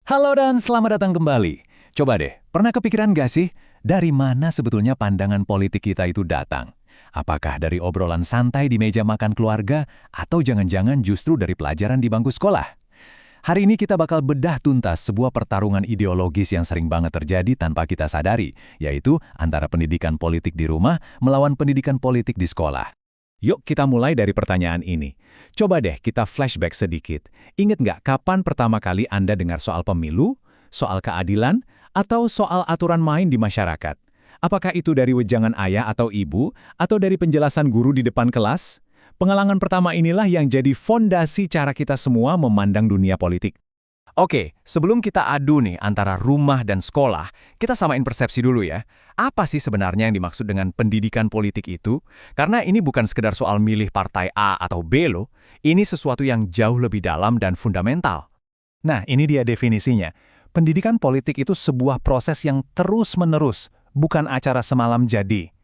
Halo dan selamat datang kembali. Coba deh, pernah kepikiran gak sih, dari mana sebetulnya pandangan politik kita itu datang? Apakah dari obrolan santai di meja makan keluarga, atau jangan-jangan justru dari pelajaran di bangku sekolah? Hari ini kita bakal bedah tuntas sebuah pertarungan ideologis yang sering banget terjadi tanpa kita sadari, yaitu antara pendidikan politik di rumah melawan pendidikan politik di sekolah. Yuk kita mulai dari pertanyaan ini. Coba deh kita flashback sedikit. Ingat nggak kapan pertama kali Anda dengar soal pemilu, soal keadilan, atau soal aturan main di masyarakat? Apakah itu dari wejangan ayah atau ibu, atau dari penjelasan guru di depan kelas? Pengalaman pertama inilah yang jadi fondasi cara kita semua memandang dunia politik. Oke, sebelum kita adu nih antara rumah dan sekolah, kita samain persepsi dulu ya. Apa sih sebenarnya yang dimaksud dengan pendidikan politik itu? Karena ini bukan sekedar soal milih partai A atau B loh. Ini sesuatu yang jauh lebih dalam dan fundamental. Nah, ini dia definisinya. Pendidikan politik itu sebuah proses yang terus-menerus, bukan acara semalam jadi.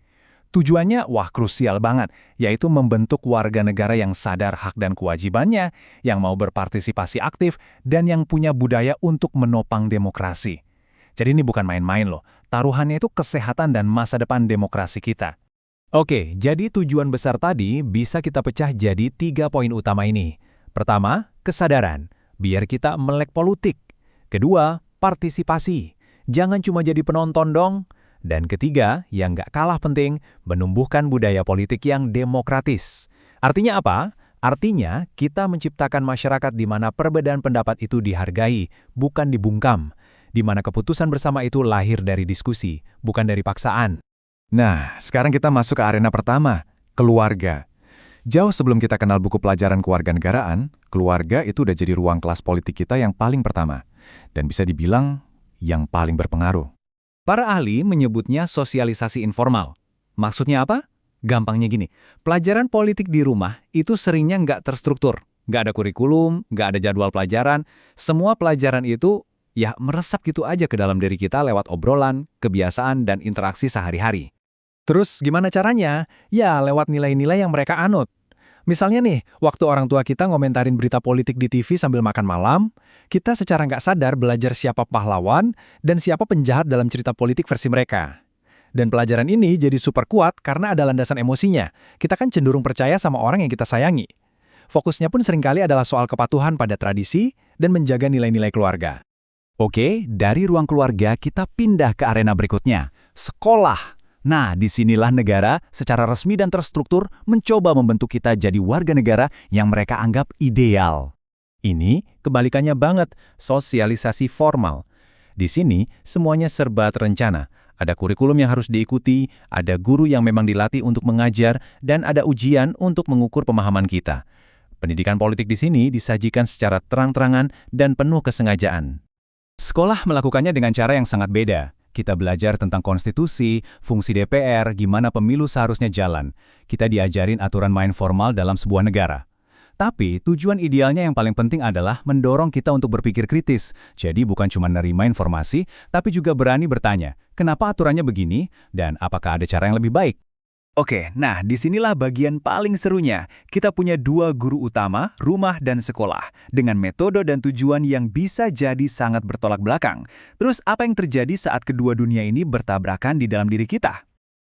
Tujuannya, wah krusial banget, yaitu membentuk warga negara yang sadar hak dan kewajibannya, yang mau berpartisipasi aktif, dan yang punya budaya untuk menopang demokrasi. Jadi ini bukan main-main loh, taruhannya itu kesehatan dan masa depan demokrasi kita. Oke, jadi tujuan besar tadi bisa kita pecah jadi 3 poin utama ini. Pertama, kesadaran, biar kita melek politik. Kedua, partisipasi, jangan cuma jadi penonton dong. Dan ketiga, yang nggak kalah penting, menumbuhkan budaya politik yang demokratis. Artinya apa? Artinya, kita menciptakan masyarakat di mana perbedaan pendapat itu dihargai, bukan dibungkam. Di mana keputusan bersama itu lahir dari diskusi, bukan dari paksaan. Nah, sekarang kita masuk ke arena pertama, keluarga. Jauh sebelum kita kenal buku pelajaran kewarganegaraan, keluarga itu udah jadi ruang kelas politik kita yang paling pertama. Dan bisa dibilang, yang paling berpengaruh. Para ahli menyebutnya sosialisasi informal. Maksudnya apa? Gampangnya gini, pelajaran politik di rumah itu seringnya nggak terstruktur. Nggak ada kurikulum, nggak ada jadwal pelajaran. Semua pelajaran itu ya meresap gitu aja ke dalam diri kita lewat obrolan, kebiasaan, dan interaksi sehari-hari. Terus gimana caranya? Ya lewat nilai-nilai yang mereka anut. Misalnya nih, waktu orang tua kita ngomentarin berita politik di TV sambil makan malam, kita secara nggak sadar belajar siapa pahlawan dan siapa penjahat dalam cerita politik versi mereka. Dan pelajaran ini jadi super kuat karena ada landasan emosinya. Kita kan cenderung percaya sama orang yang kita sayangi. Fokusnya pun seringkali adalah soal kepatuhan pada tradisi dan menjaga nilai-nilai keluarga. Oke, dari ruang keluarga kita pindah ke arena berikutnya, sekolah. Nah, disinilah negara secara resmi dan terstruktur mencoba membentuk kita jadi warga negara yang mereka anggap ideal. Ini kebalikannya banget, sosialisasi formal. Di sini semuanya serba terencana. Ada kurikulum yang harus diikuti, ada guru yang memang dilatih untuk mengajar, dan ada ujian untuk mengukur pemahaman kita. Pendidikan politik di sini disajikan secara terang-terangan dan penuh kesengajaan. Sekolah melakukannya dengan cara yang sangat beda. Kita belajar tentang konstitusi, fungsi DPR, gimana pemilu seharusnya jalan. Kita diajarin aturan main formal dalam sebuah negara. Tapi tujuan idealnya yang paling penting adalah mendorong kita untuk berpikir kritis. Jadi bukan cuma nerima informasi, tapi juga berani bertanya, kenapa aturannya begini, dan apakah ada cara yang lebih baik? Oke, nah disinilah bagian paling serunya. Kita punya 2 guru utama, rumah dan sekolah, dengan metode dan tujuan yang bisa jadi sangat bertolak belakang. Terus apa yang terjadi saat kedua dunia ini bertabrakan di dalam diri kita?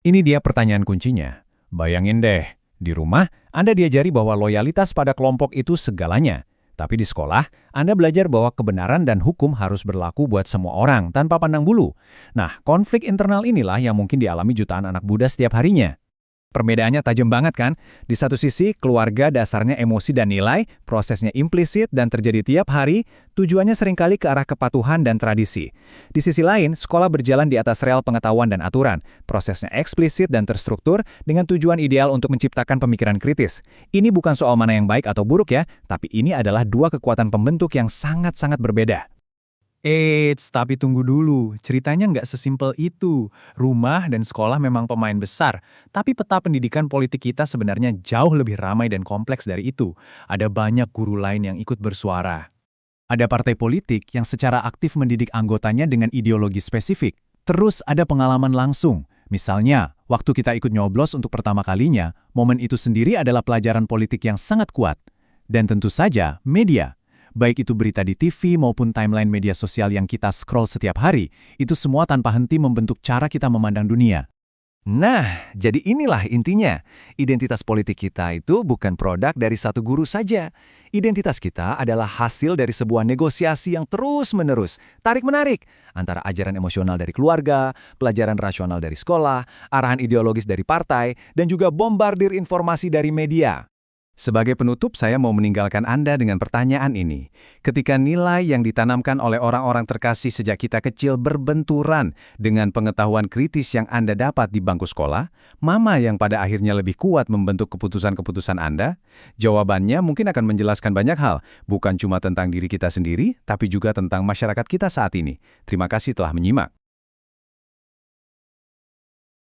Ini dia pertanyaan kuncinya. Bayangin deh, di rumah Anda diajari bahwa loyalitas pada kelompok itu segalanya. Tapi di sekolah, Anda belajar bahwa kebenaran dan hukum harus berlaku buat semua orang tanpa pandang bulu. Nah, konflik internal inilah yang mungkin dialami jutaan anak muda setiap harinya. Perbedaannya tajam banget kan? Di satu sisi, keluarga dasarnya emosi dan nilai, prosesnya implisit dan terjadi tiap hari, tujuannya seringkali ke arah kepatuhan dan tradisi. Di sisi lain, sekolah berjalan di atas rel pengetahuan dan aturan, prosesnya eksplisit dan terstruktur dengan tujuan ideal untuk menciptakan pemikiran kritis. Ini bukan soal mana yang baik atau buruk ya, tapi ini adalah 2 kekuatan pembentuk yang sangat-sangat berbeda. Tapi tunggu dulu, ceritanya nggak sesimpel itu. Rumah dan sekolah memang pemain besar, tapi peta pendidikan politik kita sebenarnya jauh lebih ramai dan kompleks dari itu. Ada banyak guru lain yang ikut bersuara. Ada partai politik yang secara aktif mendidik anggotanya dengan ideologi spesifik. Terus ada pengalaman langsung. Misalnya, waktu kita ikut nyoblos untuk pertama kalinya, momen itu sendiri adalah pelajaran politik yang sangat kuat. Dan tentu saja, media. Baik itu berita di TV maupun timeline media sosial yang kita scroll setiap hari, itu semua tanpa henti membentuk cara kita memandang dunia. Nah, jadi inilah intinya. Identitas politik kita itu bukan produk dari satu guru saja. Identitas kita adalah hasil dari sebuah negosiasi yang terus-menerus, tarik-menarik, antara ajaran emosional dari keluarga, pelajaran rasional dari sekolah, arahan ideologis dari partai, dan juga bombardir informasi dari media. Sebagai penutup, saya mau meninggalkan Anda dengan pertanyaan ini. Ketika nilai yang ditanamkan oleh orang-orang terkasih sejak kita kecil berbenturan dengan pengetahuan kritis yang Anda dapat di bangku sekolah, mana yang pada akhirnya lebih kuat membentuk keputusan-keputusan Anda? Jawabannya mungkin akan menjelaskan banyak hal, bukan cuma tentang diri kita sendiri, tapi juga tentang masyarakat kita saat ini. Terima kasih telah menyimak.